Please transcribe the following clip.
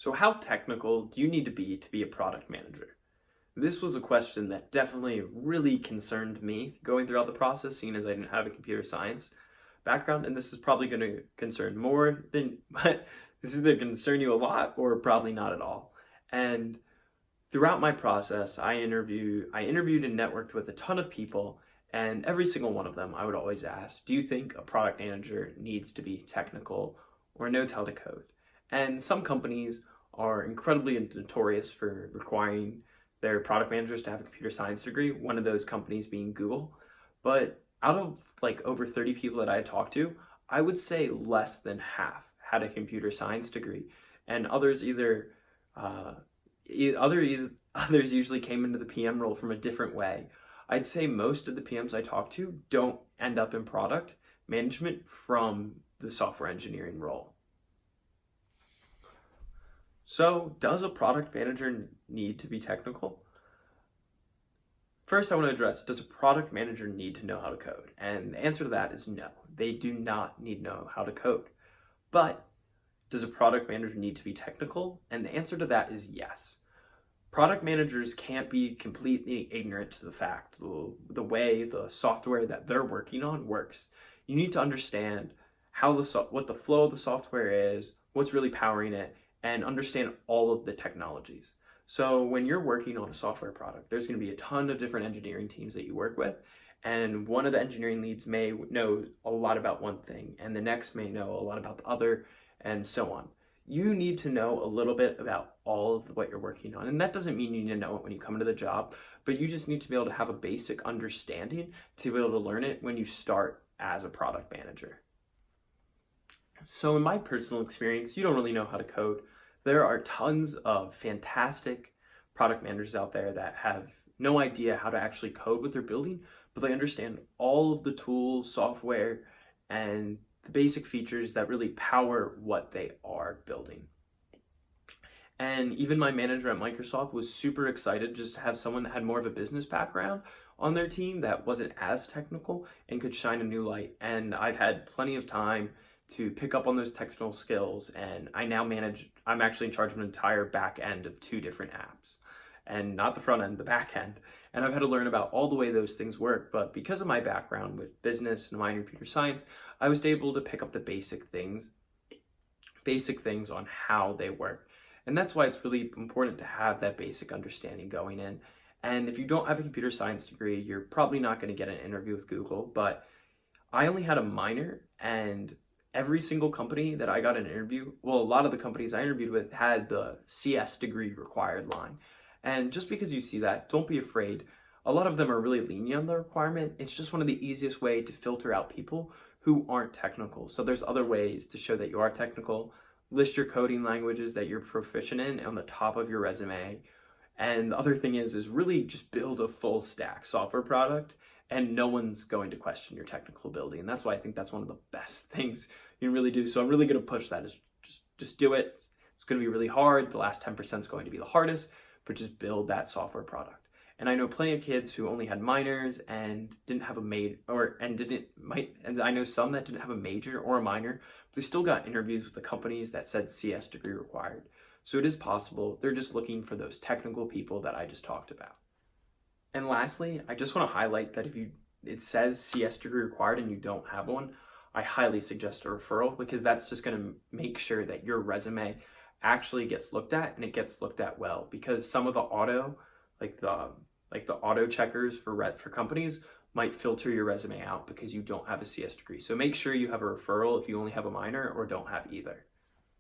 So how technical do you need to be a product manager? This was a question that definitely really concerned me going throughout the process, seeing as I didn't have a computer science background, and this is probably going to concern more than, but this is either concern you a lot or probably not at all. And throughout my process, I interviewed and networked with a ton of people, and every single one of them, I would always ask, do you think a product manager needs to be technical or knows how to code? And some companies are incredibly notorious for requiring their product managers to have a computer science degree, one of those companies being Google. But out of like over 30 people that I had talked to, I would say less than half had a computer science degree, and others others usually came into the PM role from a different way. I'd say most of the PMs I talk to don't end up in product management from the software engineering role. So, does a product manager need to be technical? First, I want to address, does a product manager need to know how to code? And the answer to that is no. They do not need to know how to code. But does a product manager need to be technical? And the answer to that is yes. Product managers can't be completely ignorant to the fact, the way the software that they're working on works. You need to understand what the flow of the software is, what's really powering it, and understand all of the technologies. So when you're working on a software product, there's going to be a ton of different engineering teams that you work with, and one of the engineering leads may know a lot about one thing, and the next may know a lot about the other, and so on. You need to know a little bit about all of what you're working on, and that doesn't mean you need to know it when you come into the job, but you just need to be able to have a basic understanding to be able to learn it when you start as a product manager. So in my personal experience, you don't really know how to code. There are tons of fantastic product managers out there that have no idea how to actually code what they're building, but they understand all of the tools, software, and the basic features that really power what they are building. And even my manager at Microsoft was super excited just to have someone that had more of a business background on their team that wasn't as technical and could shine a new light. And I've had plenty of time to pick up on those technical skills, and I'm actually in charge of an entire back end of 2 different apps, and not the front end, the back end. And I've had to learn about all the way those things work, but because of my background with business and minor in computer science, I was able to pick up the basic things on how they work. And that's why it's really important to have that basic understanding going in. And if you don't have a computer science degree, you're probably not going to get an interview with Google, but I only had a minor, and every single company that I got an interview, well, a lot of the companies I interviewed with had the CS degree required line. And just because you see that, don't be afraid. A lot of them are really lenient on the requirement. It's just one of the easiest way to filter out people who aren't technical. So there's other ways to show that you are technical. List your coding languages that you're proficient in on the top of your resume. And the other thing is really just build a full stack software product, and no one's going to question your technical ability. And that's why I think that's one of the best things you can really do. So I'm really going to push that, is just do it. It's going to be really hard. The last 10% is going to be the hardest, but just build that software product. And I know plenty of kids who only had minors and didn't have a and I know some that didn't have a major or a minor, but they still got interviews with the companies that said CS degree required. So it is possible. They're just looking for those technical people that I just talked about. And lastly, I just want to highlight that if it says CS degree required and you don't have one, I highly suggest a referral, because that's just going to make sure that your resume actually gets looked at, and it gets looked at well, because some of the auto checkers for companies might filter your resume out because you don't have a CS degree. So make sure you have a referral if you only have a minor or don't have either.